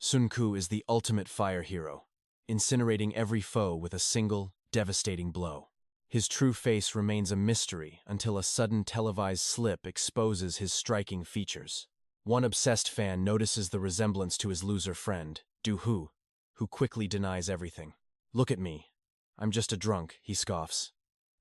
Sun Ku is the ultimate fire hero, incinerating every foe with a single, devastating blow. His true face remains a mystery until a sudden televised slip exposes his striking features. One obsessed fan notices the resemblance to his loser friend, 𝑑u-hu, who quickly denies everything. "Look at me. I'm just a drunk," he scoffs.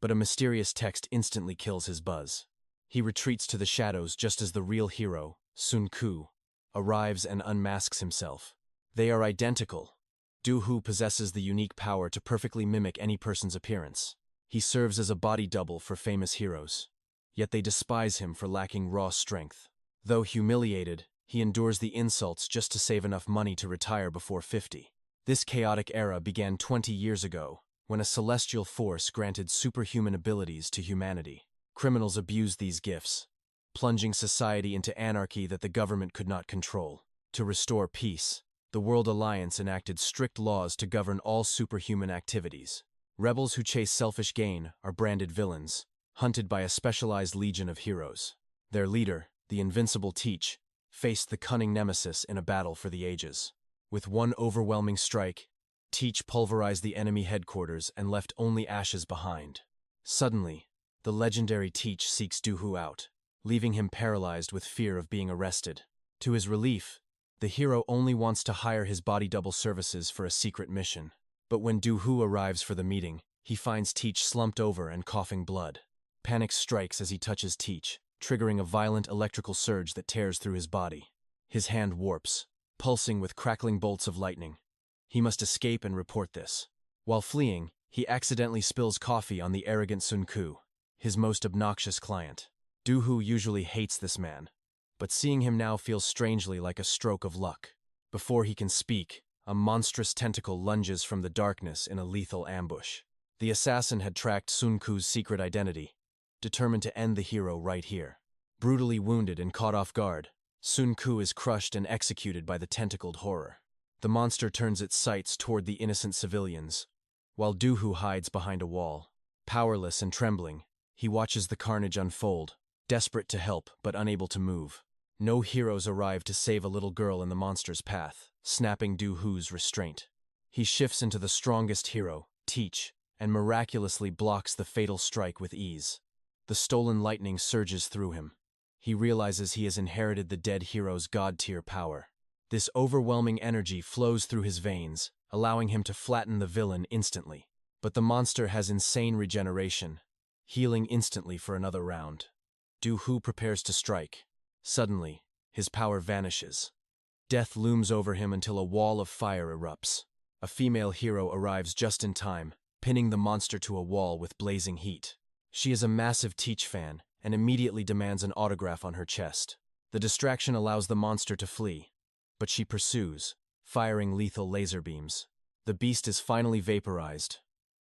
But a mysterious text instantly kills his buzz. He retreats to the shadows just as the real hero, Sun Ku, arrives and unmasks himself. They are identical. 𝑑u-hu possesses the unique power to perfectly mimic any person's appearance. He serves as a body double for famous heroes. Yet they despise him for lacking raw strength. Though humiliated, he endures the insults just to save enough money to retire before 50. This chaotic era began 20 years ago, when a celestial force granted superhuman abilities to humanity. Criminals abused these gifts, plunging society into anarchy that the government could not control. To restore peace, the World Alliance enacted strict laws to govern all superhuman activities. Rebels who chase selfish gain are branded villains, hunted by a specialized legion of heroes. Their leader, the invincible 𝒏𝒐𝒚, faced the cunning nemesis in a battle for the ages. With one overwhelming strike, 𝒏𝒐𝒚 pulverized the enemy headquarters and left only ashes behind. Suddenly, the legendary 𝒏𝒐𝒚 seeks 𝑑u-hu out, leaving him paralyzed with fear of being arrested. To his relief, the hero only wants to hire his body double services for a secret mission. But when 𝑑u-hu arrives for the meeting, he finds 𝒏𝒐𝒚 slumped over and coughing blood. Panic strikes as he touches 𝒏𝒐𝒚, triggering a violent electrical surge that tears through his body. His hand warps, pulsing with crackling bolts of lightning. He must escape and report this. While fleeing, he accidentally spills coffee on the arrogant Sun Ku, his most obnoxious client. 𝑑u-hu usually hates this man, but seeing him now feels strangely like a stroke of luck. Before he can speak, a monstrous tentacle lunges from the darkness in a lethal ambush. The assassin had tracked Sun Ku's secret identity, determined to end the hero right here. Brutally wounded and caught off guard, Sun Ku is crushed and executed by the tentacled horror. The monster turns its sights toward the innocent civilians, while 𝑑u-hu hides behind a wall. Powerless and trembling, he watches the carnage unfold, desperate to help but unable to move. No heroes arrive to save a little girl in the monster's path, snapping 𝑑u-hu's restraint. He shifts into the strongest hero, 𝒏𝒐𝒚, and miraculously blocks the fatal strike with ease. The stolen lightning surges through him. He realizes he has inherited the dead hero's god-tier power. This overwhelming energy flows through his veins, allowing him to flatten the villain instantly. But the monster has insane regeneration, healing instantly for another round. 𝑑u-hu prepares to strike. Suddenly, his power vanishes. Death looms over him until a wall of fire erupts. A female hero arrives just in time, pinning the monster to a wall with blazing heat. She is a massive 𝒏𝒐𝒚 fan and immediately demands an autograph on her chest. The distraction allows the monster to flee, but she pursues, firing lethal laser beams. The beast is finally vaporized.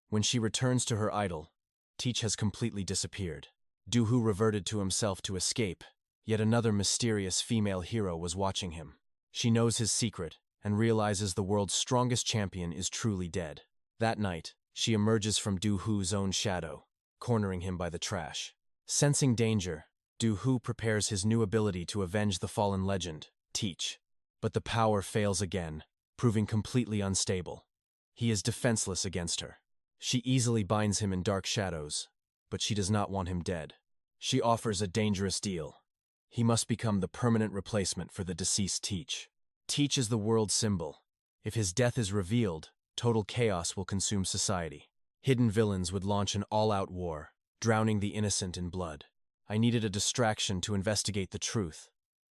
When she returns to her idol, 𝒏𝒐𝒚 has completely disappeared. 𝑑u-hu reverted to himself to escape, yet another mysterious female hero was watching him. She knows his secret and realizes the world's strongest champion is truly dead. That night, she emerges from 𝑑u-hu's own shadow, cornering him by the trash. Sensing danger, 𝑑u-hu prepares his new ability to avenge the fallen legend, 𝒏𝒐𝒚. But the power fails again, proving completely unstable. He is defenseless against her. She easily binds him in dark shadows, but she does not want him dead. She offers a dangerous deal. He must become the permanent replacement for the deceased 𝒏𝒐𝒚. 𝒏𝒐𝒚 is the world symbol. If his death is revealed, total chaos will consume society. Hidden villains would launch an all-out war, drowning the innocent in blood. I needed a distraction to investigate the truth,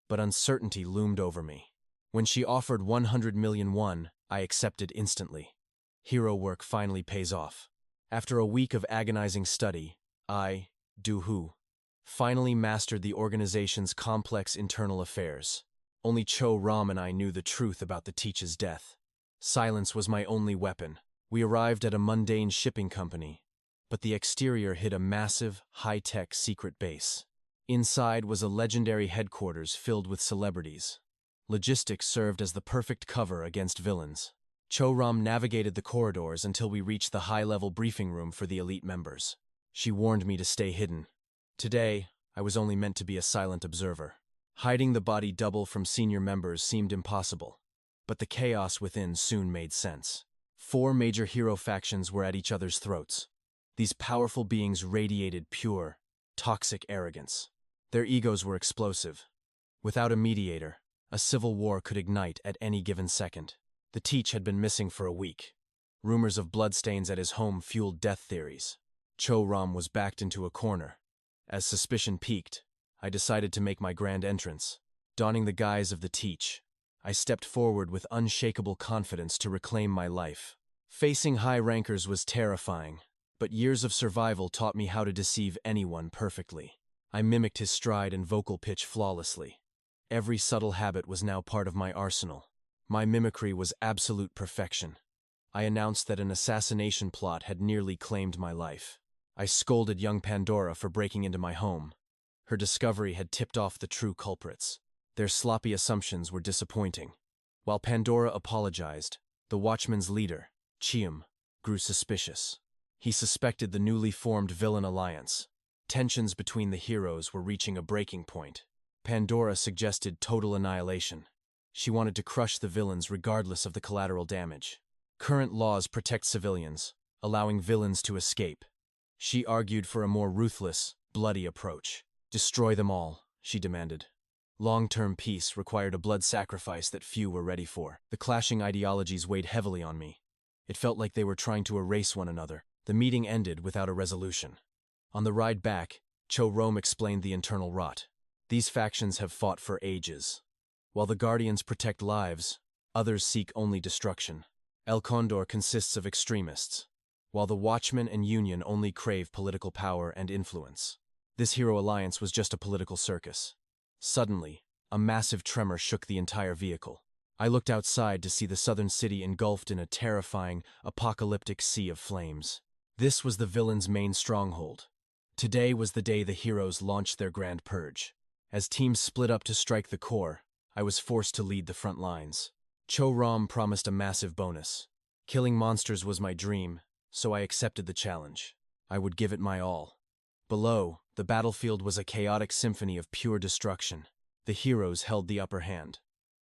but uncertainty loomed over me. When she offered 100 million won, I accepted instantly. Hero work finally pays off. After a week of agonizing study, I, 𝑑u-hu, finally mastered the organization's complex internal affairs. Only 𝒂𝒏 and I knew the truth about the 𝒏𝒐𝒚's death. Silence was my only weapon. We arrived at a mundane shipping company, but the exterior hid a massive, high-tech secret base. Inside was a legendary headquarters filled with celebrities. Logistics served as the perfect cover against villains. 𝒂𝒏 navigated the corridors until we reached the high-level briefing room for the elite members. She warned me to stay hidden. Today, I was only meant to be a silent observer. Hiding the body double from senior members seemed impossible. But the chaos within soon made sense. 4 major hero factions were at each other's throats. These powerful beings radiated pure, toxic arrogance. Their egos were explosive. Without a mediator, a civil war could ignite at any given second. The Teach had been missing for a week. Rumors of bloodstains at his home fueled death theories. 𝒂𝒏 was backed into a corner. As suspicion peaked, I decided to make my grand entrance. Donning the guise of the Teach, I stepped forward with unshakable confidence to reclaim my life. Facing high rankers was terrifying, but years of survival taught me how to deceive anyone perfectly. I mimicked his stride and vocal pitch flawlessly. Every subtle habit was now part of my arsenal. My mimicry was absolute perfection. I announced that an assassination plot had nearly claimed my life. I scolded young Pandora for breaking into my home. Her discovery had tipped off the true culprits. Their sloppy assumptions were disappointing. While Pandora apologized, the Watchman's leader, 𝒂𝒏, grew suspicious. He suspected the newly formed villain alliance. Tensions between the heroes were reaching a breaking point. Pandora suggested total annihilation. She wanted to crush the villains regardless of the collateral damage. Current laws protect civilians, allowing villains to escape. She argued for a more ruthless, bloody approach. Destroy them all, she demanded. Long-term peace required a blood sacrifice that few were ready for. The clashing ideologies weighed heavily on me. It felt like they were trying to erase one another. The meeting ended without a resolution. On the ride back, 𝒂𝒏 explained the internal rot. These factions have fought for ages. While the Guardians protect lives, others seek only destruction. El Condor consists of extremists, while the Watchmen and Union only crave political power and influence. This hero alliance was just a political circus. Suddenly, a massive tremor shook the entire vehicle. I looked outside to see the southern city engulfed in a terrifying, apocalyptic sea of flames. This was the villain's main stronghold. Today was the day the heroes launched their grand purge. As teams split up to strike the core, I was forced to lead the front lines. 𝒂𝒏 promised a massive bonus. Killing monsters was my dream, so I accepted the challenge. I would give it my all. Below, the battlefield was a chaotic symphony of pure destruction. The heroes held the upper hand.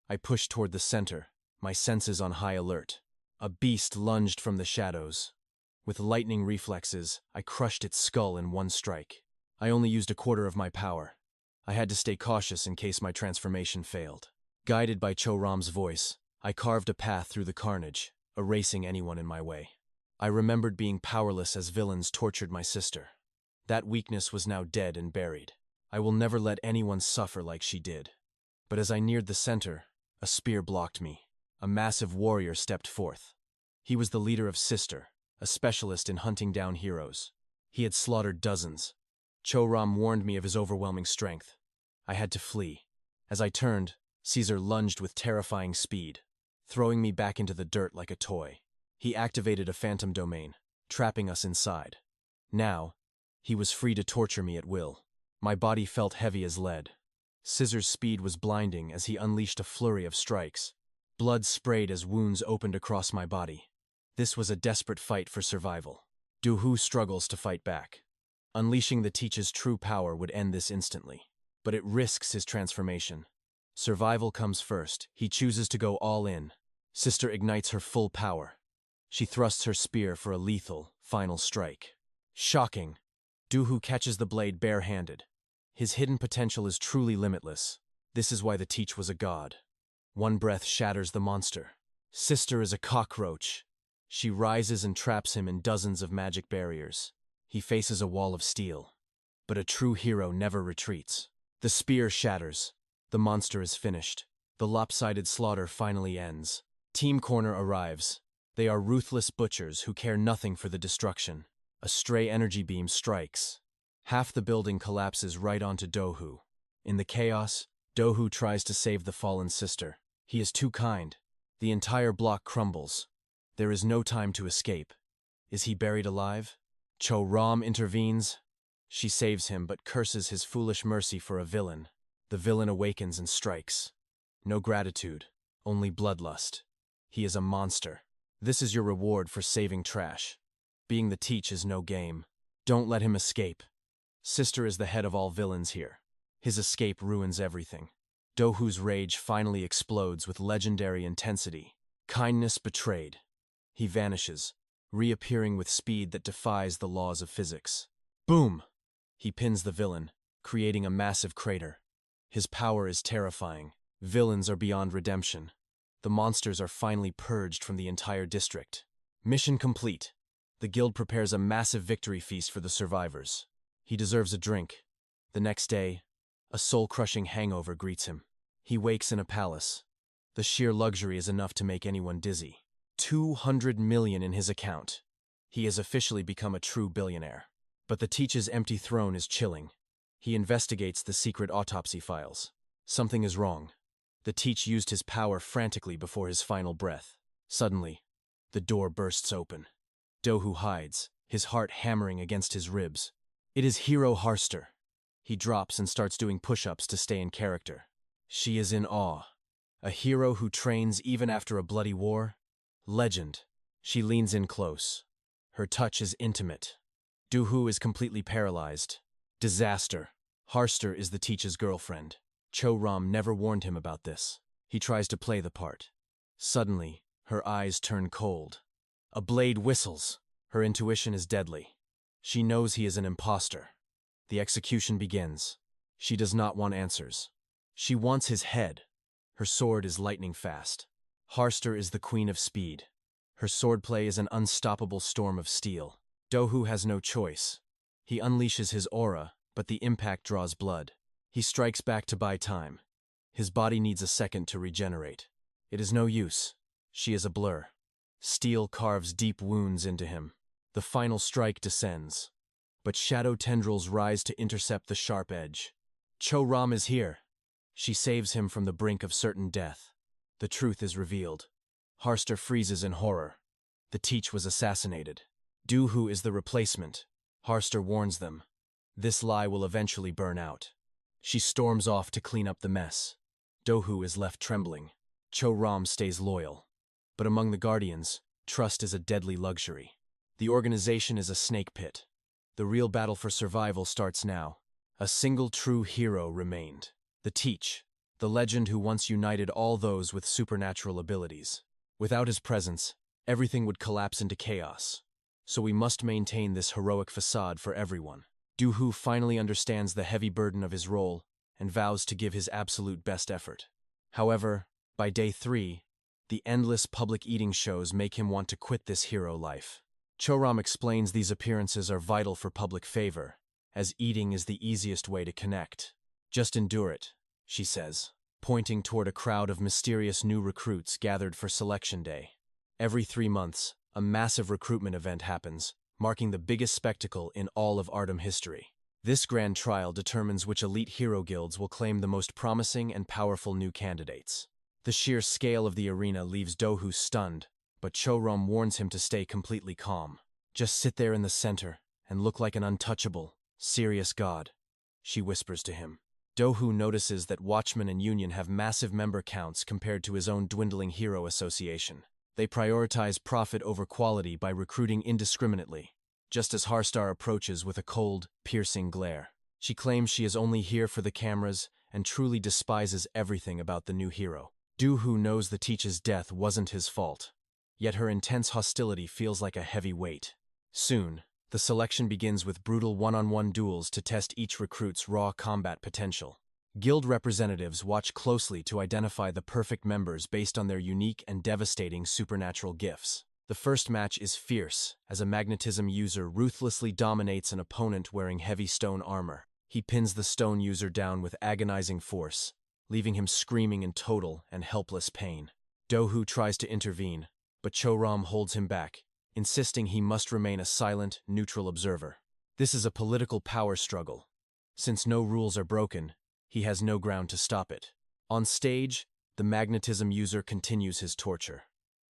I pushed toward the center, my senses on high alert. A beast lunged from the shadows. With lightning reflexes, I crushed its skull in one strike. I only used a quarter of my power. I had to stay cautious in case my transformation failed. Guided by 𝒂𝒏's voice, I carved a path through the carnage, erasing anyone in my way. I remembered being powerless as villains tortured my sister. That weakness was now dead and buried. I will never let anyone suffer like she did. But as I neared the center, a spear blocked me. A massive warrior stepped forth. He was the leader of Sister, a specialist in hunting down heroes. He had slaughtered dozens. 𝒂𝒏 warned me of his overwhelming strength. I had to flee. As I turned, Caesar lunged with terrifying speed, throwing me back into the dirt like a toy. He activated a phantom domain, trapping us inside. Now, he was free to torture me at will. My body felt heavy as lead. Caesar's speed was blinding as he unleashed a flurry of strikes. Blood sprayed as wounds opened across my body. This was a desperate fight for survival. 𝒂𝒏 struggles to fight back. Unleashing the Teach's true power would end this instantly. But it risks his transformation. Survival comes first. He chooses to go all in. Sister ignites her full power. She thrusts her spear for a lethal, final strike. Shocking! 𝒂𝒏 catches the blade barehanded. His hidden potential is truly limitless. This is why the Teach was a god. One breath shatters the monster. Sister is a cockroach. She rises and traps him in dozens of magic barriers. He faces a wall of steel. But a true hero never retreats. The spear shatters. The monster is finished. The lopsided slaughter finally ends. Team Corner arrives. They are ruthless butchers who care nothing for the destruction. A stray energy beam strikes. Half the building collapses right onto 𝒂𝒏. In the chaos, 𝒂𝒏 tries to save the fallen sister. He is too kind. The entire block crumbles. There is no time to escape. Is he buried alive? 𝒂𝒏 intervenes. She saves him but curses his foolish mercy for a villain. The villain awakens and strikes. No gratitude, only bloodlust. He is a monster. This is your reward for saving trash. Being the Teach is no game. Don't let him escape. Sister is the head of all villains here. His escape ruins everything. Do-hoo's rage finally explodes with legendary intensity. Kindness betrayed. He vanishes, reappearing with speed that defies the laws of physics. Boom! He pins the villain, creating a massive crater. His power is terrifying. Villains are beyond redemption. The monsters are finally purged from the entire district. Mission complete. The guild prepares a massive victory feast for the survivors. He deserves a drink. The next day, a soul-crushing hangover greets him. He wakes in a palace. The sheer luxury is enough to make anyone dizzy. 200 million in his account. He has officially become a true billionaire. But the teacher's empty throne is chilling. He investigates the secret autopsy files. Something is wrong. The teacher used his power frantically before his final breath. Suddenly, the door bursts open. Do-hoo hides, his heart hammering against his ribs. It is Hero Harster. He drops and starts doing push-ups to stay in character. She is in awe. A hero who trains even after a bloody war? Legend. She leans in close. Her touch is intimate. Do-hoo is completely paralyzed. Disaster. Harster is the teacher's girlfriend. Cho-ram never warned him about this. He tries to play the part. Suddenly, her eyes turn cold. A blade whistles. Her intuition is deadly. She knows he is an imposter. The execution begins. She does not want answers. She wants his head. Her sword is lightning fast. Harster is the queen of speed. Her swordplay is an unstoppable storm of steel. Do-hoo has no choice. He unleashes his aura, but the impact draws blood. He strikes back to buy time. His body needs a second to regenerate. It is no use. She is a blur. Steel carves deep wounds into him. The final strike descends. But shadow tendrils rise to intercept the sharp edge. Cho-ram is here. She saves him from the brink of certain death. The truth is revealed. Harster freezes in horror. The teacher was assassinated. Do-hoo is the replacement. Harster warns them. This lie will eventually burn out. She storms off to clean up the mess. Do-hoo is left trembling. Cho-ram stays loyal. But among the Guardians, trust is a deadly luxury. The organization is a snake pit. The real battle for survival starts now. A single true hero remained. The teacher, the legend who once united all those with supernatural abilities. Without his presence, everything would collapse into chaos. So we must maintain this heroic facade for everyone. Do-hoo finally understands the heavy burden of his role and vows to give his absolute best effort. However, by day 3, the endless public eating shows make him want to quit this hero life. Cho-ram explains these appearances are vital for public favor, as eating is the easiest way to connect. Just endure it, she says, pointing toward a crowd of mysterious new recruits gathered for selection day. Every 3 months, a massive recruitment event happens, marking the biggest spectacle in all of Ardham history. This grand trial determines which elite hero guilds will claim the most promising and powerful new candidates. The sheer scale of the arena leaves Do-hoo stunned, but Cho-ram warns him to stay completely calm. Just sit there in the center and look like an untouchable, serious god, she whispers to him. Do-hoo notices that Watchmen and Union have massive member counts compared to his own dwindling hero association. They prioritize profit over quality by recruiting indiscriminately, just as Harstar approaches with a cold, piercing glare. She claims she is only here for the cameras and truly despises everything about the new hero. Do-hoo knows the teacher's death wasn't his fault, yet her intense hostility feels like a heavy weight. Soon, the selection begins with brutal one-on-one duels to test each recruit's raw combat potential. Guild representatives watch closely to identify the perfect members based on their unique and devastating supernatural gifts. The first match is fierce, as a magnetism user ruthlessly dominates an opponent wearing heavy stone armor. He pins the stone user down with agonizing force, leaving him screaming in total and helpless pain. Do-hoo tries to intervene, but Cho-ram holds him back, insisting he must remain a silent, neutral observer. This is a political power struggle. Since no rules are broken, he has no ground to stop it. On stage, the magnetism user continues his torture,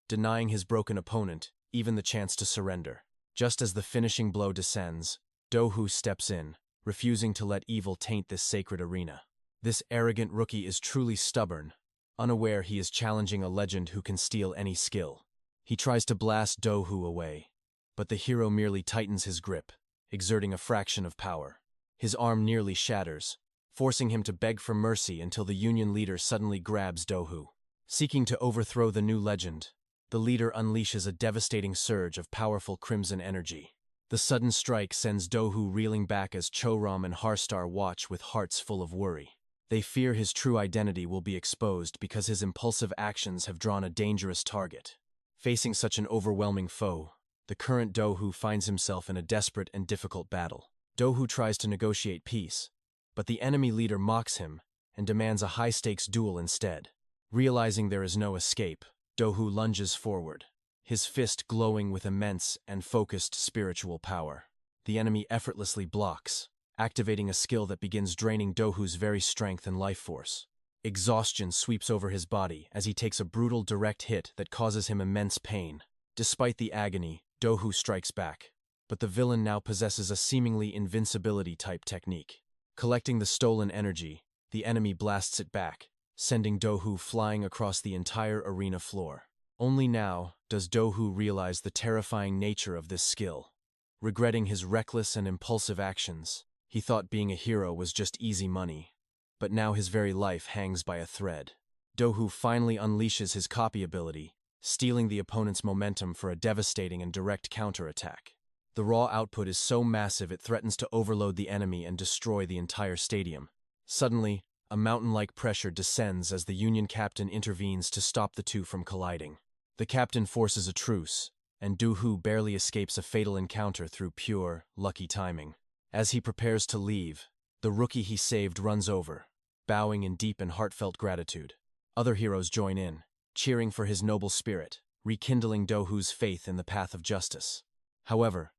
denying his broken opponent even the chance to surrender. Just as the finishing blow descends, Do-hoo steps in, refusing to let evil taint this sacred arena. This arrogant rookie is truly stubborn, unaware he is challenging a legend who can steal any skill. He tries to blast Do-hoo away, but the hero merely tightens his grip, exerting a fraction of power. His arm nearly shatters, forcing him to beg for mercy until the Union leader suddenly grabs Do-hoo. Seeking to overthrow the new legend, the leader unleashes a devastating surge of powerful crimson energy. The sudden strike sends Do-hoo reeling back as Cho-ram and Harstar watch with hearts full of worry. They fear his true identity will be exposed because his impulsive actions have drawn a dangerous target. Facing such an overwhelming foe, the current Do-hoo finds himself in a desperate and difficult battle. Do-hoo tries to negotiate peace, but the enemy leader mocks him and demands a high-stakes duel instead. Realizing there is no escape, Do-hoo lunges forward, his fist glowing with immense and focused spiritual power. The enemy effortlessly blocks, activating a skill that begins draining Do-hoo's very strength and life force. Exhaustion sweeps over his body as he takes a brutal direct hit that causes him immense pain. Despite the agony, Do-hoo strikes back, but the villain now possesses a seemingly invincibility-type technique. Collecting the stolen energy, the enemy blasts it back, sending Do-hoo flying across the entire arena floor. Only now does Do-hoo realize the terrifying nature of this skill. Regretting his reckless and impulsive actions, he thought being a hero was just easy money, but now his very life hangs by a thread. Do-hoo finally unleashes his copy ability, stealing the opponent's momentum for a devastating and direct counterattack. The raw output is so massive it threatens to overload the enemy and destroy the entire stadium. Suddenly, a mountain-like pressure descends as the Union captain intervenes to stop the two from colliding. The captain forces a truce, and Do-hoo barely escapes a fatal encounter through pure, lucky timing. As he prepares to leave, the rookie he saved runs over, bowing in deep and heartfelt gratitude. Other heroes join in, cheering for his noble spirit, rekindling Do-hoo's faith in the path of justice. However,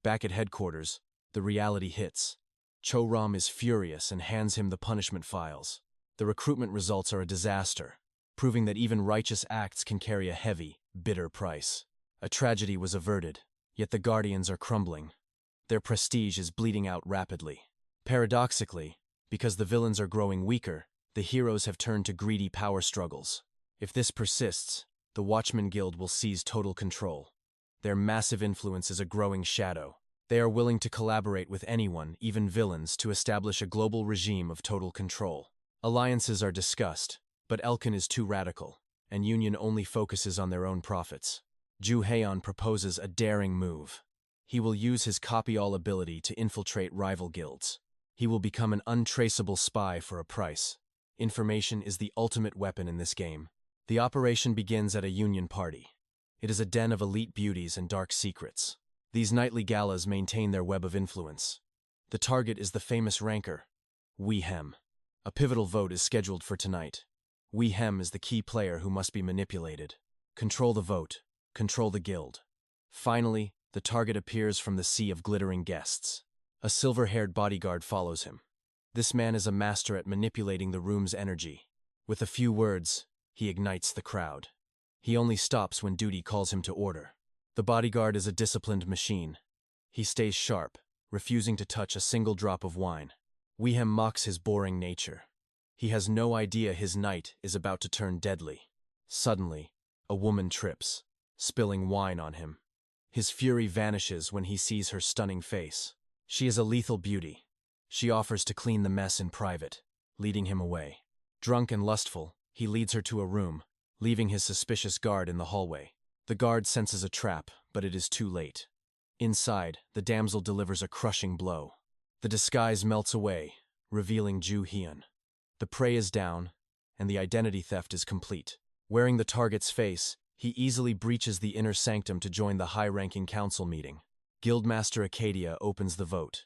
back at headquarters, the reality hits. Cho-ram is furious and hands him the punishment files. The recruitment results are a disaster, proving that even righteous acts can carry a heavy, bitter price. A tragedy was averted, yet the Guardians are crumbling. Their prestige is bleeding out rapidly. Paradoxically, because the villains are growing weaker, the heroes have turned to greedy power struggles. If this persists, the Watchmen Guild will seize total control. Their massive influence is a growing shadow. They are willing to collaborate with anyone, even villains, to establish a global regime of total control. Alliances are discussed, but Elkin is too radical, and Union only focuses on their own profits. Ju Haeon proposes a daring move. He will use his copy-all ability to infiltrate rival guilds. He will become an untraceable spy for a price. Information is the ultimate weapon in this game. The operation begins at a Union party. It is a den of elite beauties and dark secrets. These nightly galas maintain their web of influence. The target is the famous ranker, 𝑬𝒗𝒆𝒚. A pivotal vote is scheduled for tonight. 𝑬𝒗𝒚 is the key player who must be manipulated. Control the vote, control the guild. Finally, the target appears from the sea of glittering guests. A silver-haired bodyguard follows him. This man is a master at manipulating the room's energy. With a few words, he ignites the crowd. He only stops when duty calls him to order. The bodyguard is a disciplined machine. He stays sharp, refusing to touch a single drop of wine. 𝑬𝒗𝒚 mocks his boring nature. He has no idea his night is about to turn deadly. Suddenly, a woman trips, spilling wine on him. His fury vanishes when he sees her stunning face. She is a lethal beauty. She offers to clean the mess in private, leading him away. Drunk and lustful, he leads her to a room, leaving his suspicious guard in the hallway. The guard senses a trap, but it is too late. Inside, the damsel delivers a crushing blow. The disguise melts away, revealing Ju Haeon. The prey is down, and the identity theft is complete. Wearing the target's face, he easily breaches the inner sanctum to join the high-ranking council meeting. Guildmaster Acadia opens the vote.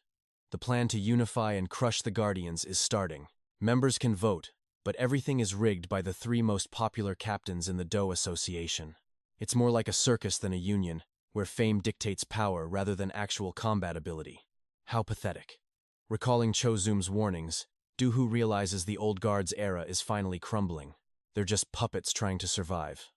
The plan to unify and crush the Guardians is starting. Members can vote, but everything is rigged by the three most popular captains in the Do Association. It's more like a circus than a union, where fame dictates power rather than actual combat ability. How pathetic. Recalling Cho Zoom's warnings, Do-hoo realizes the old guard's era is finally crumbling. They're just puppets trying to survive.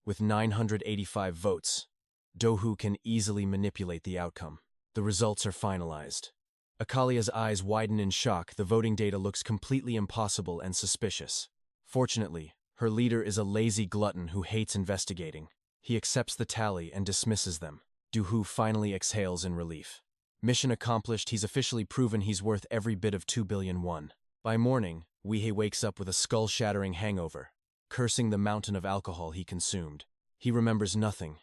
With 985 votes, Do-hoo can easily manipulate the outcome. The results are finalized. Akalia's eyes widen in shock. The voting data looks completely impossible and suspicious. Fortunately, her leader is a lazy glutton who hates investigating. He accepts the tally and dismisses them. Do-hoo finally exhales in relief. Mission accomplished. He's officially proven he's worth every bit of 2 billion won. By morning, Weihei wakes up with a skull-shattering hangover, cursing the mountain of alcohol he consumed. He remembers nothing,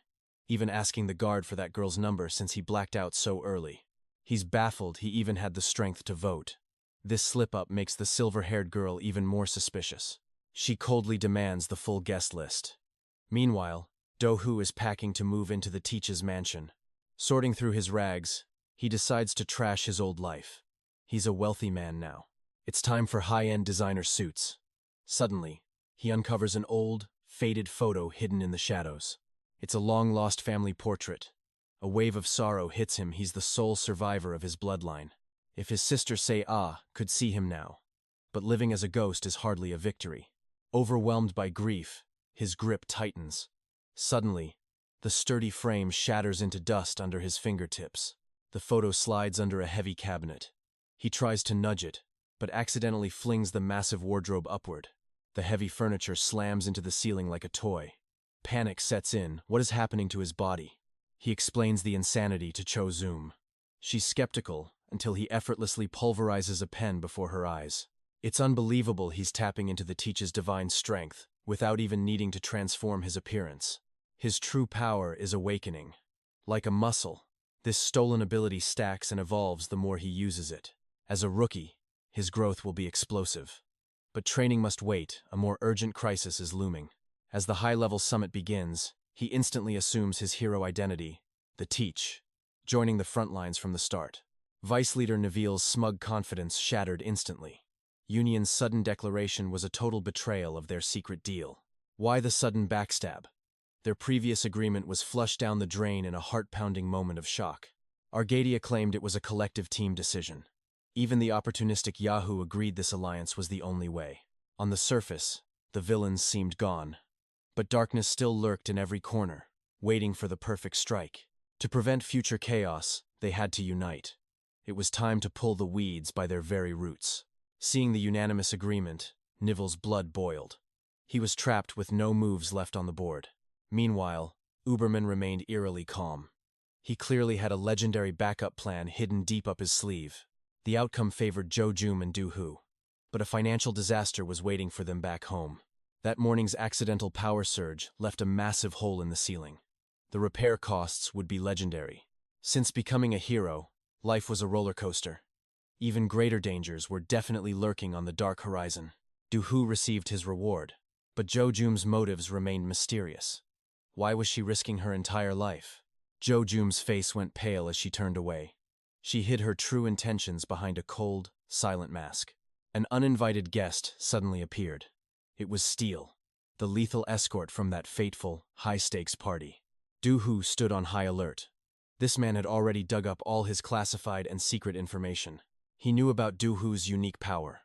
even asking the guard for that girl's number since he blacked out so early. He's baffled he even had the strength to vote. This slip-up makes the silver-haired girl even more suspicious. She coldly demands the full guest list. Meanwhile, Do-hoo is packing to move into the teacher's mansion. Sorting through his rags, he decides to trash his old life. He's a wealthy man now. It's time for high-end designer suits. Suddenly, he uncovers an old, faded photo hidden in the shadows. It's a long-lost family portrait. A wave of sorrow hits him. He's the sole survivor of his bloodline. If his sister Se-ah could see him now. But living as a ghost is hardly a victory. Overwhelmed by grief, his grip tightens. Suddenly, the sturdy frame shatters into dust under his fingertips. The photo slides under a heavy cabinet. He tries to nudge it, but accidentally flings the massive wardrobe upward. The heavy furniture slams into the ceiling like a toy. Panic sets in. What is happening to his body? He explains the insanity to Cho-zoom. She's skeptical until he effortlessly pulverizes a pen before her eyes. It's unbelievable he's tapping into the teacher's divine strength without even needing to transform his appearance. His true power is awakening. Like a muscle, this stolen ability stacks and evolves the more he uses it. As a rookie, his growth will be explosive. But training must wait. A more urgent crisis is looming. As the high-level summit begins, he instantly assumes his hero identity, the Teach, joining the front lines from the start. Vice Leader Neville's smug confidence shattered instantly. Union's sudden declaration was a total betrayal of their secret deal. Why the sudden backstab? Their previous agreement was flushed down the drain in a heart-pounding moment of shock. Argadia claimed it was a collective team decision. Even the opportunistic Yahoo agreed this alliance was the only way. On the surface, the villains seemed gone. But darkness still lurked in every corner, waiting for the perfect strike. To prevent future chaos, they had to unite. It was time to pull the weeds by their very roots. Seeing the unanimous agreement, Nivel's blood boiled. He was trapped with no moves left on the board. Meanwhile, Uberman remained eerily calm. He clearly had a legendary backup plan hidden deep up his sleeve. The outcome favored Jo-joom and Do-hoo. But a financial disaster was waiting for them back home. That morning's accidental power surge left a massive hole in the ceiling. The repair costs would be legendary. Since becoming a hero, life was a roller coaster. Even greater dangers were definitely lurking on the dark horizon. Do-hoo received his reward, but Jo-joom's motives remained mysterious. Why was she risking her entire life? Jo-joom's face went pale as she turned away. She hid her true intentions behind a cold, silent mask. An uninvited guest suddenly appeared. It was Steel, the lethal escort from that fateful, high-stakes party. Do-hoo stood on high alert. This man had already dug up all his classified and secret information. He knew about Do-hoo's unique power,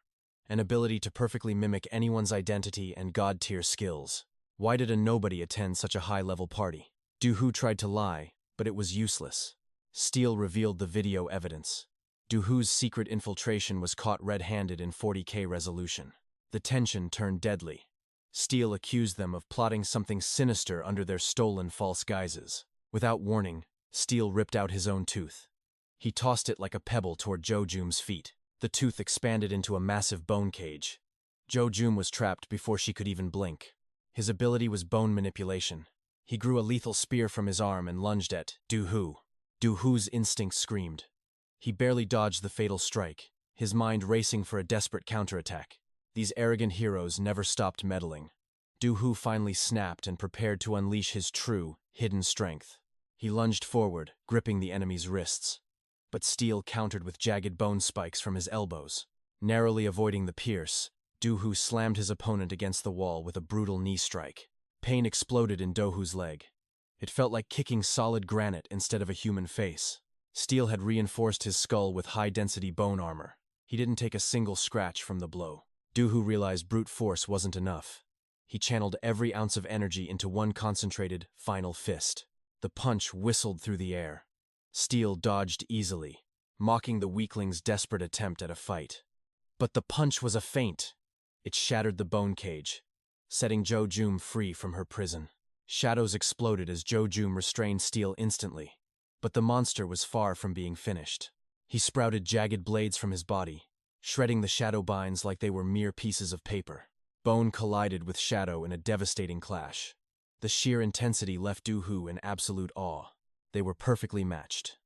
an ability to perfectly mimic anyone's identity and god-tier skills. Why did a nobody attend such a high-level party? Do-hoo tried to lie, but it was useless. Steel revealed the video evidence. Do-hoo's secret infiltration was caught red-handed in 40K resolution. The tension turned deadly. Steel accused them of plotting something sinister under their stolen false guises. Without warning, Steel ripped out his own tooth. He tossed it like a pebble toward Jo-joom's feet. The tooth expanded into a massive bone cage. Jo-joom was trapped before she could even blink. His ability was bone manipulation. He grew a lethal spear from his arm and lunged at Do-hoo. Do-hoo's instincts screamed. He barely dodged the fatal strike, his mind racing for a desperate counterattack. These arrogant heroes never stopped meddling. Do-hoo finally snapped and prepared to unleash his true, hidden strength. He lunged forward, gripping the enemy's wrists. But Steel countered with jagged bone spikes from his elbows. Narrowly avoiding the pierce, Do-hoo slammed his opponent against the wall with a brutal knee strike. Pain exploded in Do-hoo's leg. It felt like kicking solid granite instead of a human face. Steel had reinforced his skull with high-density bone armor. He didn't take a single scratch from the blow. Do-hoo realized brute force wasn't enough. He channeled every ounce of energy into one concentrated, final fist. The punch whistled through the air. Steel dodged easily, mocking the weakling's desperate attempt at a fight. But the punch was a feint. It shattered the bone cage, setting Jo-joom free from her prison. Shadows exploded as Jo-joom restrained Steel instantly. But the monster was far from being finished. He sprouted jagged blades from his body, shredding the shadow binds like they were mere pieces of paper. Bone collided with shadow in a devastating clash. The sheer intensity left Do-hoo in absolute awe. They were perfectly matched.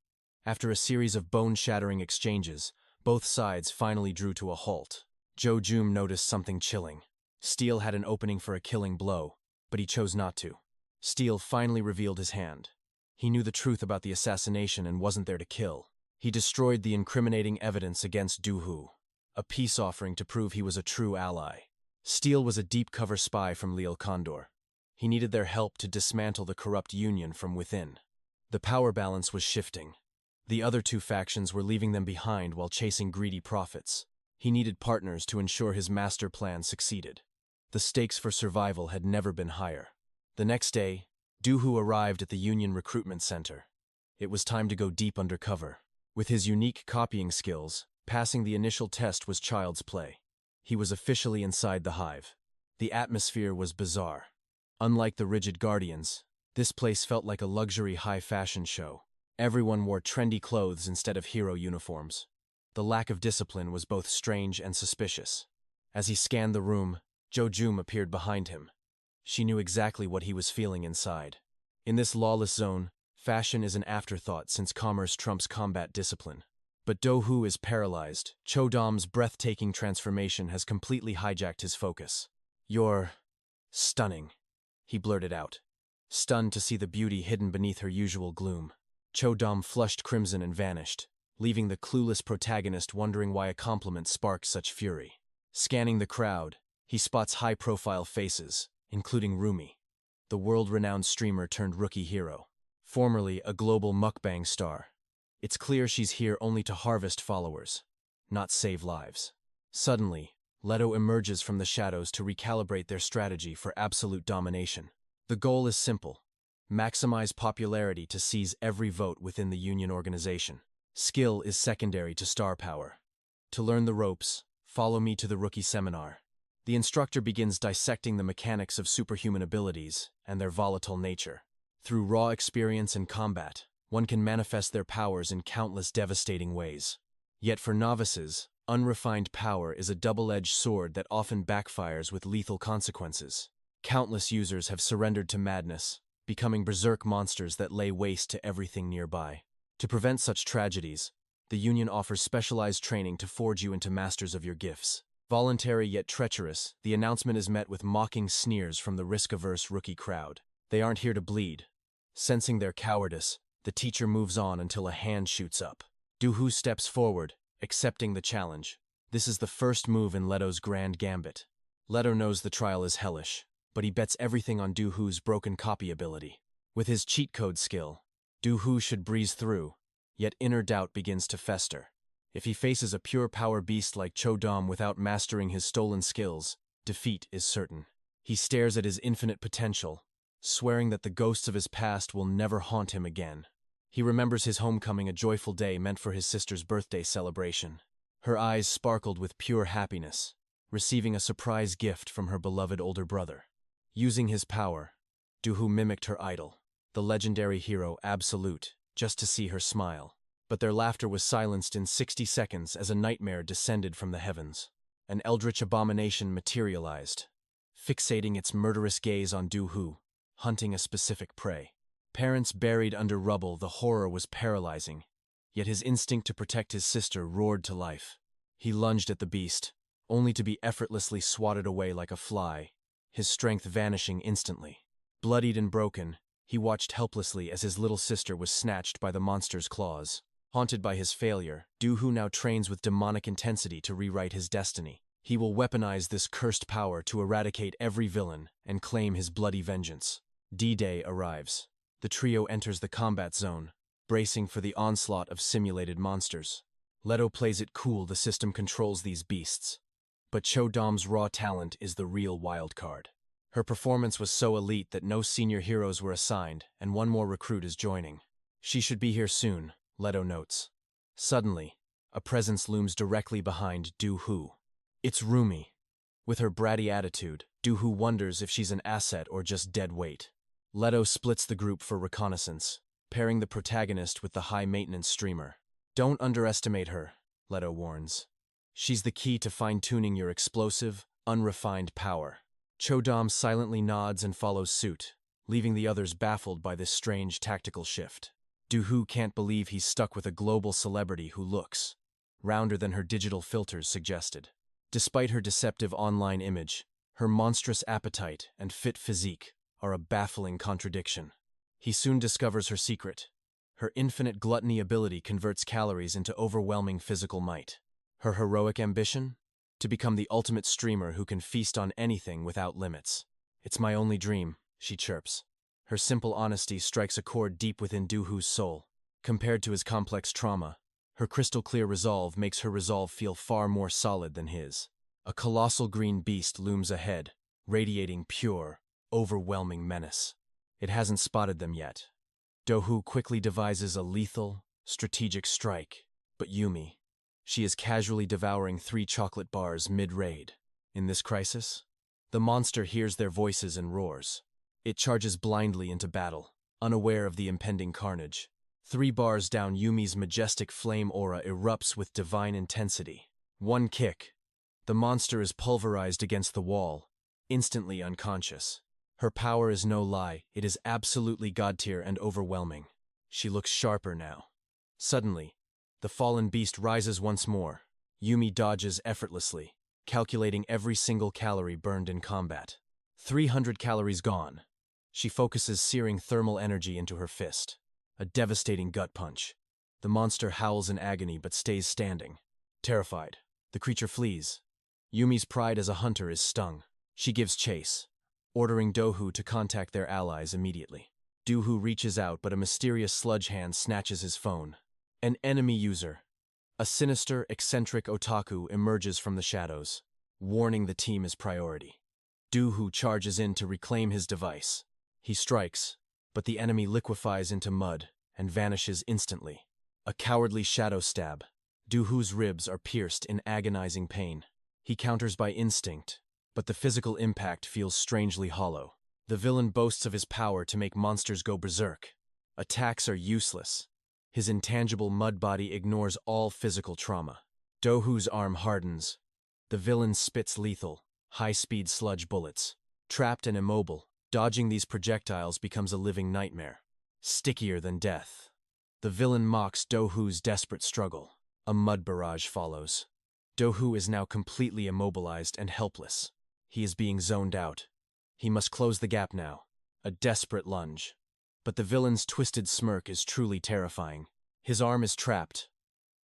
After a series of bone-shattering exchanges, both sides finally drew to a halt. 𝑦𝒗𝒆𝒚 noticed something chilling. Steel had an opening for a killing blow, but he chose not to. Steel finally revealed his hand. He knew the truth about the assassination and wasn't there to kill. He destroyed the incriminating evidence against Do-hoo, a peace offering to prove he was a true ally. Steel was a deep-cover spy from Lille Condor. He needed their help to dismantle the corrupt union from within. The power balance was shifting. The other two factions were leaving them behind while chasing greedy profits. He needed partners to ensure his master plan succeeded. The stakes for survival had never been higher. The next day, Do-hoo arrived at the Union Recruitment Center. It was time to go deep undercover. With his unique copying skills, passing the initial test was child's play. He was officially inside the hive. The atmosphere was bizarre. Unlike the rigid guardians, this place felt like a luxury high-fashion show. Everyone wore trendy clothes instead of hero uniforms. The lack of discipline was both strange and suspicious. As he scanned the room, 𝑦𝒗𝒆𝒚 appeared behind him. She knew exactly what he was feeling inside. In this lawless zone, fashion is an afterthought since commerce trumps combat discipline. But Do-hoo is paralyzed. 𝒗𝒏𝒻's breathtaking transformation has completely hijacked his focus. "You're stunning," he blurted out, stunned to see the beauty hidden beneath her usual gloom. 𝒗𝒏𝒻 flushed crimson and vanished, leaving the clueless protagonist wondering why a compliment sparked such fury. Scanning the crowd, he spots high-profile faces, including Rumi, the world-renowned streamer turned rookie hero, formerly a global mukbang star. It's clear she's here only to harvest followers, not save lives. Suddenly, Leto emerges from the shadows to recalibrate their strategy for absolute domination. The goal is simple: maximize popularity to seize every vote within the union organization. Skill is secondary to star power. To learn the ropes, follow me to the rookie seminar. The instructor begins dissecting the mechanics of superhuman abilities and their volatile nature. Through raw experience and combat, one can manifest their powers in countless devastating ways. Yet for novices, unrefined power is a double-edged sword that often backfires with lethal consequences. Countless users have surrendered to madness, becoming berserk monsters that lay waste to everything nearby. To prevent such tragedies, the Union offers specialized training to forge you into masters of your gifts. Voluntary yet treacherous, the announcement is met with mocking sneers from the risk-averse rookie crowd. They aren't here to bleed. Sensing their cowardice, the teacher moves on until a hand shoots up. Do-hoo steps forward, accepting the challenge. This is the first move in Leto's grand gambit. Leto knows the trial is hellish, but he bets everything on Do-hoo's broken copy ability. With his cheat code skill, Do-hoo should breeze through, yet inner doubt begins to fester. If he faces a pure power beast like 𝒗𝒏𝒻 without mastering his stolen skills, defeat is certain. He stares at his infinite potential, swearing that the ghosts of his past will never haunt him again. He remembers his homecoming, a joyful day meant for his sister's birthday celebration. Her eyes sparkled with pure happiness, receiving a surprise gift from her beloved older brother. Using his power, Do-hoo mimicked her idol, the legendary hero 𝒏, just to see her smile. But their laughter was silenced in 60 seconds as a nightmare descended from the heavens. An eldritch abomination materialized, fixating its murderous gaze on Do-hoo, hunting a specific prey. Parents buried under rubble, the horror was paralyzing, yet his instinct to protect his sister roared to life. He lunged at the beast, only to be effortlessly swatted away like a fly, his strength vanishing instantly. Bloodied and broken, he watched helplessly as his little sister was snatched by the monster's claws. Haunted by his failure, Do-hoo now trains with demonic intensity to rewrite his destiny. He will weaponize this cursed power to eradicate every villain and claim his bloody vengeance. D-Day arrives. The trio enters the combat zone, bracing for the onslaught of simulated monsters. Leto plays it cool, the system controls these beasts. But 𝒗𝒏𝒻's raw talent is the real wild card. Her performance was so elite that no senior heroes were assigned, and one more recruit is joining. She should be here soon, Leto notes. Suddenly, a presence looms directly behind Do-hoo. It's Rumi. With her bratty attitude, Do-hoo wonders if she's an asset or just dead weight. Leto splits the group for reconnaissance, pairing the protagonist with the high-maintenance streamer. Don't underestimate her, Leto warns. She's the key to fine-tuning your explosive, unrefined power. 𝒂𝒏 silently nods and follows suit, leaving the others baffled by this strange tactical shift. 𝑑ohoo can't believe he's stuck with a global celebrity who looks rounder than her digital filters suggested. Despite her deceptive online image, her monstrous appetite and fit physique are a baffling contradiction. He soon discovers her secret. Her infinite gluttony ability converts calories into overwhelming physical might. Her heroic ambition? To become the ultimate streamer who can feast on anything without limits. "It's my only dream," she chirps. Her simple honesty strikes a chord deep within 𝑑ohoo's soul. Compared to his complex trauma, her crystal-clear resolve makes her resolve feel far more solid than his. A colossal green beast looms ahead, radiating pure, overwhelming menace. It hasn't spotted them yet. 𝒏ohoo quickly devises a lethal, strategic strike, but Yumi, she is casually devouring 3 chocolate bars mid-raid. In this crisis, the monster hears their voices and roars. It charges blindly into battle, unaware of the impending carnage. 3 bars down, Yumi's majestic flame aura erupts with divine intensity. One kick. The monster is pulverized against the wall, instantly unconscious. Her power is no lie, it is absolutely god-tier and overwhelming. She looks sharper now. Suddenly, the fallen beast rises once more. Yumi dodges effortlessly, calculating every single calorie burned in combat. 300 calories gone. She focuses searing thermal energy into her fist. A devastating gut punch. The monster howls in agony but stays standing. Terrified, the creature flees. Yumi's pride as a hunter is stung. She gives chase, ordering 𝒏ohoo to contact their allies immediately. 𝒏ohoo reaches out, but a mysterious sludge hand snatches his phone. An enemy user, a sinister, eccentric otaku, emerges from the shadows, warning the team his priority. 𝒏ohoo charges in to reclaim his device. He strikes, but the enemy liquefies into mud and vanishes instantly. A cowardly shadow stab. 𝒏ohoo's ribs are pierced in agonizing pain. He counters by instinct, but the physical impact feels strangely hollow. The villain boasts of his power to make monsters go berserk. Attacks are useless. His intangible mud body ignores all physical trauma. 𝒏ohoo's arm hardens. The villain spits lethal, high-speed sludge bullets. Trapped and immobile, dodging these projectiles becomes a living nightmare. Stickier than death. The villain mocks 𝒏ohoo's desperate struggle. A mud barrage follows. 𝒏ohoo is now completely immobilized and helpless. He is being zoned out. He must close the gap now. A desperate lunge. But the villain's twisted smirk is truly terrifying. His arm is trapped.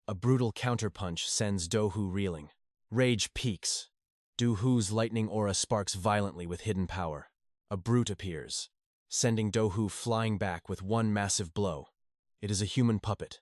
A brutal counterpunch sends 𝒏ohoo reeling. Rage peaks. 𝒏ohoo's lightning aura sparks violently with hidden power. A brute appears, sending 𝒏ohoo flying back with one massive blow. It is a human puppet,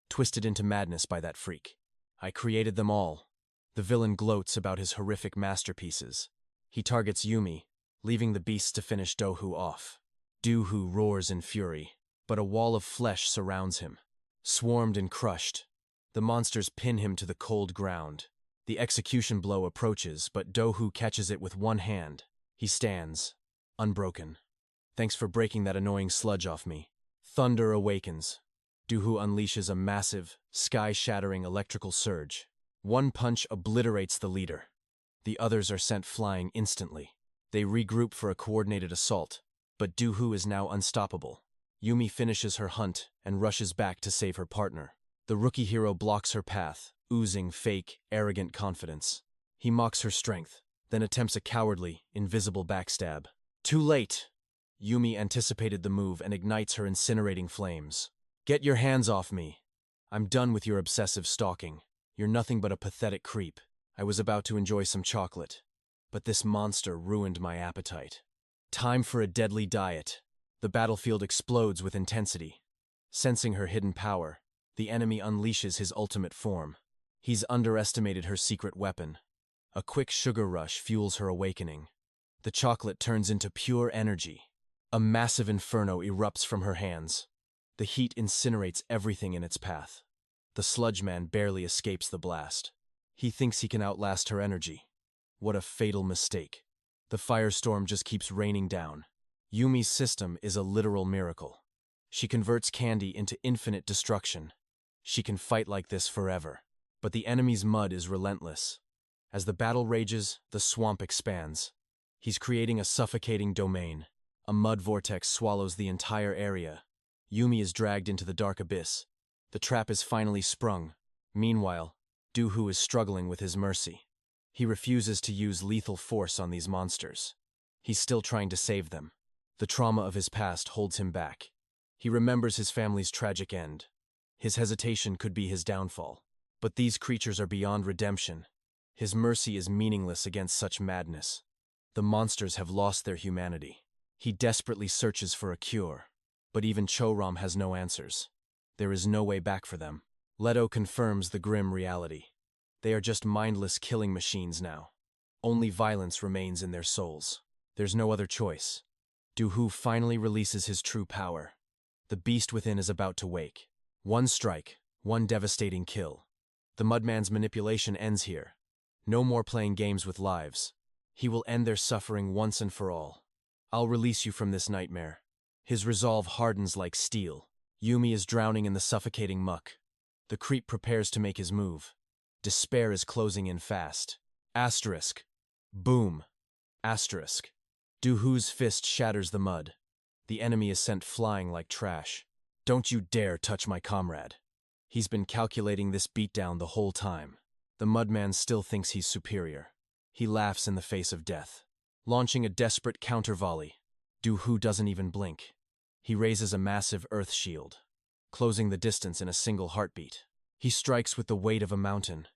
twisted into madness by that freak. "I created them all." The villain gloats about his horrific masterpieces. He targets Yumi, leaving the beasts to finish 𝒏ohoo off. 𝒏ohoo roars in fury, but a wall of flesh surrounds him. Swarmed and crushed, the monsters pin him to the cold ground. The execution blow approaches, but 𝒏ohoo catches it with one hand. He stands, unbroken. "Thanks for breaking that annoying sludge off me." Thunder awakens. 𝒏ohoo unleashes a massive, sky-shattering electrical surge. One punch obliterates the leader. The others are sent flying instantly. They regroup for a coordinated assault, but 𝒏ohoo is now unstoppable. Yumi finishes her hunt and rushes back to save her partner. The rookie hero blocks her path, oozing fake, arrogant confidence. He mocks her strength, then attempts a cowardly, invisible backstab. Too late! Yumi anticipated the move and ignites her incinerating flames. "Get your hands off me! I'm done with your obsessive stalking. You're nothing but a pathetic creep. I was about to enjoy some chocolate, but this monster ruined my appetite. Time for a deadly diet." The battlefield explodes with intensity. Sensing her hidden power, the enemy unleashes his ultimate form. He's underestimated her secret weapon. A quick sugar rush fuels her awakening. The chocolate turns into pure energy. A massive inferno erupts from her hands. The heat incinerates everything in its path. The sludge man barely escapes the blast. He thinks he can outlast her energy. What a fatal mistake. The firestorm just keeps raining down. Yumi's system is a literal miracle. She converts candy into infinite destruction. She can fight like this forever. But the enemy's mud is relentless. As the battle rages, the swamp expands. He's creating a suffocating domain. A mud vortex swallows the entire area. Yumi is dragged into the dark abyss. The trap is finally sprung. Meanwhile, Do-hoo is struggling with his mercy. He refuses to use lethal force on these monsters. He's still trying to save them. The trauma of his past holds him back. He remembers his family's tragic end. His hesitation could be his downfall. But these creatures are beyond redemption. His mercy is meaningless against such madness. The monsters have lost their humanity. He desperately searches for a cure. But even 𝒂𝒏 has no answers. There is no way back for them. Leto confirms the grim reality. They are just mindless killing machines now. Only violence remains in their souls. There's no other choice. Do-hoo finally releases his true power. The beast within is about to wake. One strike, one devastating kill. The Mudman's manipulation ends here. No more playing games with lives. He will end their suffering once and for all. I'll release you from this nightmare. His resolve hardens like steel. Yumi is drowning in the suffocating muck. The creep prepares to make his move. Despair is closing in fast. Asterisk. Boom. Asterisk. Do-hoo's fist shatters the mud. The enemy is sent flying like trash. Don't you dare touch my comrade. He's been calculating this beatdown the whole time. The Mudman still thinks he's superior. He laughs in the face of death. Launching a desperate counter-volley, Do-hoo doesn't even blink. He raises a massive earth shield, closing the distance in a single heartbeat. He strikes with the weight of a mountain.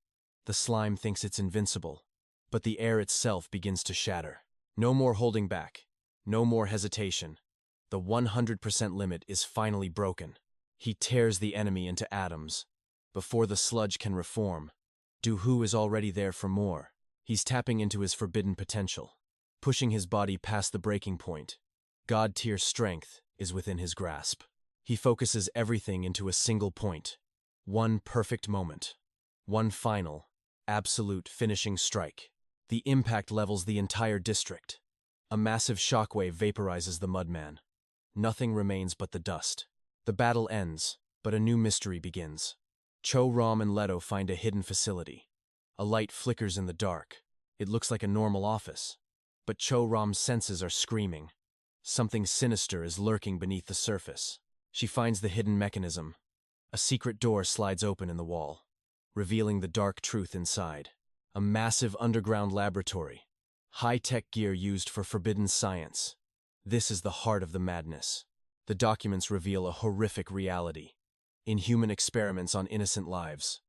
The slime thinks it's invincible, but the air itself begins to shatter. No more holding back. No more hesitation. The 100% limit is finally broken. He tears the enemy into atoms. Before the sludge can reform, Do-hoo is already there for more. He's tapping into his forbidden potential, pushing his body past the breaking point. God-tier strength is within his grasp. He focuses everything into a single point. One perfect moment. One final, absolute finishing strike. The impact levels the entire district. A massive shockwave vaporizes the Mudman. Nothing remains but the dust. The battle ends, but a new mystery begins. 𝒂𝒏 and Leto find a hidden facility. A light flickers in the dark. It looks like a normal office. But 𝒂𝒏's senses are screaming. Something sinister is lurking beneath the surface. She finds the hidden mechanism. A secret door slides open in the wall, revealing the dark truth inside. A massive underground laboratory. High-tech gear used for forbidden science. This is the heart of the madness. The documents reveal a horrific reality. Inhuman experiments on innocent lives.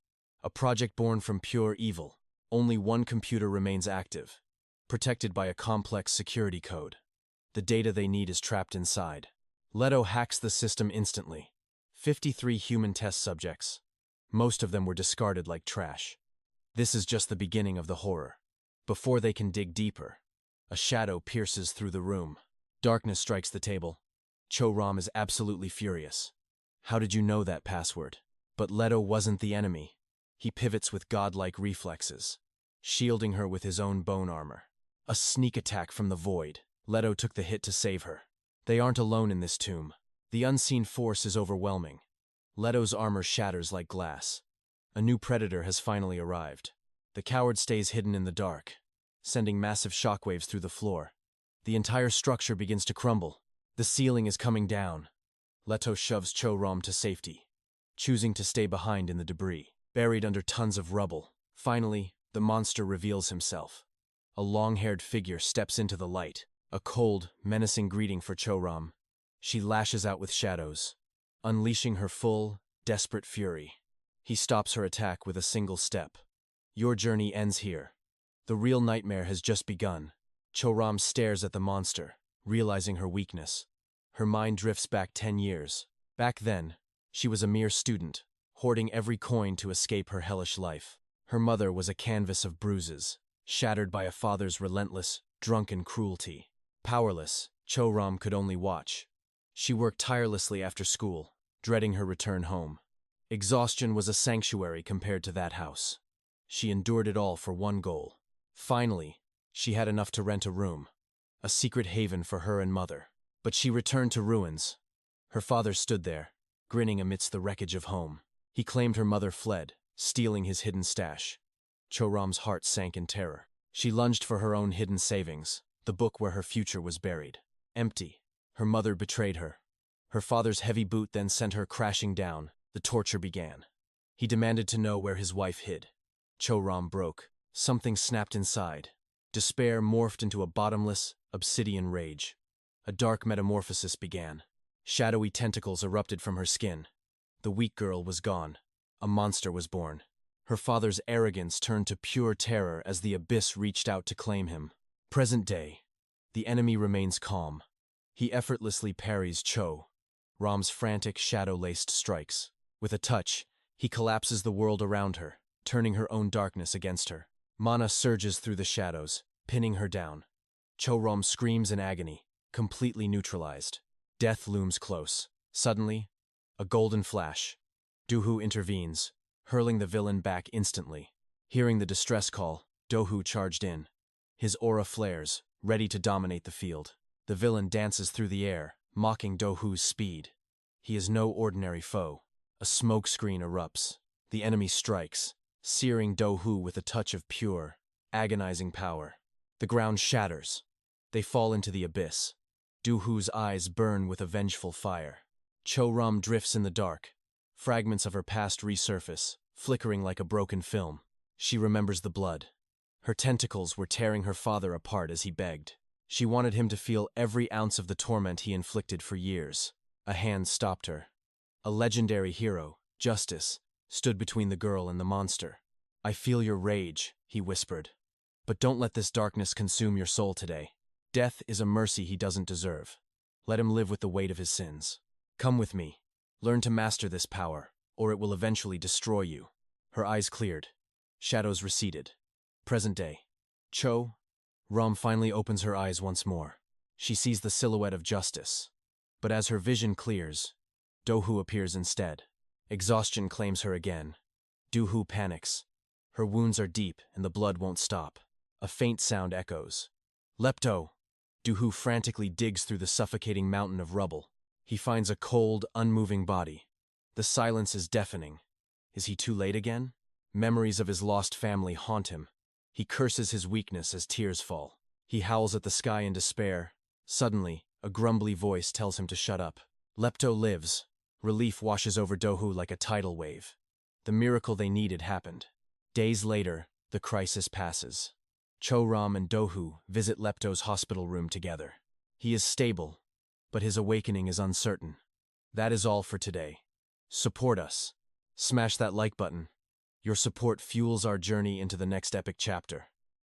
A project born from pure evil. Only one computer remains active, protected by a complex security code. The data they need is trapped inside. Leto hacks the system instantly. 53 human test subjects. Most of them were discarded like trash. This is just the beginning of the horror. Before they can dig deeper, a shadow pierces through the room. Darkness strikes the table. 𝒂𝒏 is absolutely furious. How did you know that password? But Leto wasn't the enemy. He pivots with godlike reflexes, shielding her with his own bone armor. A sneak attack from the void. Leto took the hit to save her. They aren't alone in this tomb. The unseen force is overwhelming. Leto's armor shatters like glass. A new predator has finally arrived. The coward stays hidden in the dark, sending massive shockwaves through the floor. The entire structure begins to crumble. The ceiling is coming down. Leto shoves 𝒂𝒏 to safety, choosing to stay behind in the debris, buried under tons of rubble. Finally, the monster reveals himself. A long-haired figure steps into the light, a cold, menacing greeting for 𝒂𝒏. She lashes out with shadows, unleashing her full, desperate fury. He stops her attack with a single step. Your journey ends here. The real nightmare has just begun. 𝒂𝒏 stares at the monster, realizing her weakness. Her mind drifts back 10 years. Back then, she was a mere student, hoarding every coin to escape her hellish life. Her mother was a canvas of bruises, shattered by a father's relentless, drunken cruelty. Powerless, 𝒂𝒏 could only watch. She worked tirelessly after school, dreading her return home. Exhaustion was a sanctuary compared to that house. She endured it all for one goal. Finally, she had enough to rent a room, a secret haven for her and mother. But she returned to ruins. Her father stood there, grinning amidst the wreckage of home. He claimed her mother fled, stealing his hidden stash. 𝒂𝒏's heart sank in terror. She lunged for her own hidden savings, the book where her future was buried. Empty. Her mother betrayed her. Her father's heavy boot then sent her crashing down. The torture began. He demanded to know where his wife hid. 𝒂𝒏 broke. Something snapped inside. Despair morphed into a bottomless, obsidian rage. A dark metamorphosis began. Shadowy tentacles erupted from her skin. The weak girl was gone. A monster was born. Her father's arrogance turned to pure terror as the abyss reached out to claim him. Present day. The enemy remains calm. He effortlessly parries 𝒂𝒏's frantic, shadow-laced strikes. With a touch, he collapses the world around her, turning her own darkness against her. Mana surges through the shadows, pinning her down. 𝒂𝒏 screams in agony, completely neutralized. Death looms close. Suddenly, a golden flash. Do-hoo intervenes, hurling the villain back instantly. Hearing the distress call, Do-hoo charged in. His aura flares, ready to dominate the field. The villain dances through the air, mocking Do-hoo's speed. He is no ordinary foe. A smokescreen erupts. The enemy strikes, searing Do-hoo with a touch of pure, agonizing power. The ground shatters. They fall into the abyss. Do-hoo's eyes burn with a vengeful fire. 𝒂𝒏 drifts in the dark. Fragments of her past resurface, flickering like a broken film. She remembers the blood. Her tentacles were tearing her father apart as he begged. She wanted him to feel every ounce of the torment he inflicted for years. A hand stopped her. A legendary hero, Justice, stood between the girl and the monster. "I feel your rage," he whispered. "But don't let this darkness consume your soul today. Death is a mercy he doesn't deserve. Let him live with the weight of his sins. Come with me. Learn to master this power, or it will eventually destroy you." Her eyes cleared. Shadows receded. Present day. 𝒂𝒏 finally opens her eyes once more. She sees the silhouette of Justice. But as her vision clears, Do-hoo appears instead. Exhaustion claims her again. Do-hoo panics. Her wounds are deep and the blood won't stop. A faint sound echoes. "Lepto!" Do-hoo frantically digs through the suffocating mountain of rubble. He finds a cold, unmoving body. The silence is deafening. Is he too late again? Memories of his lost family haunt him. He curses his weakness as tears fall. He howls at the sky in despair. Suddenly, a grumbly voice tells him to shut up. Lepto lives. Relief washes over Do-hoo like a tidal wave. The miracle they needed happened. Days later, the crisis passes. 𝒂𝒏 and Do-hoo visit Lepto's hospital room together. He is stable, but his awakening is uncertain. That is all for today. Support us. Smash that like button. Your support fuels our journey into the next epic chapter.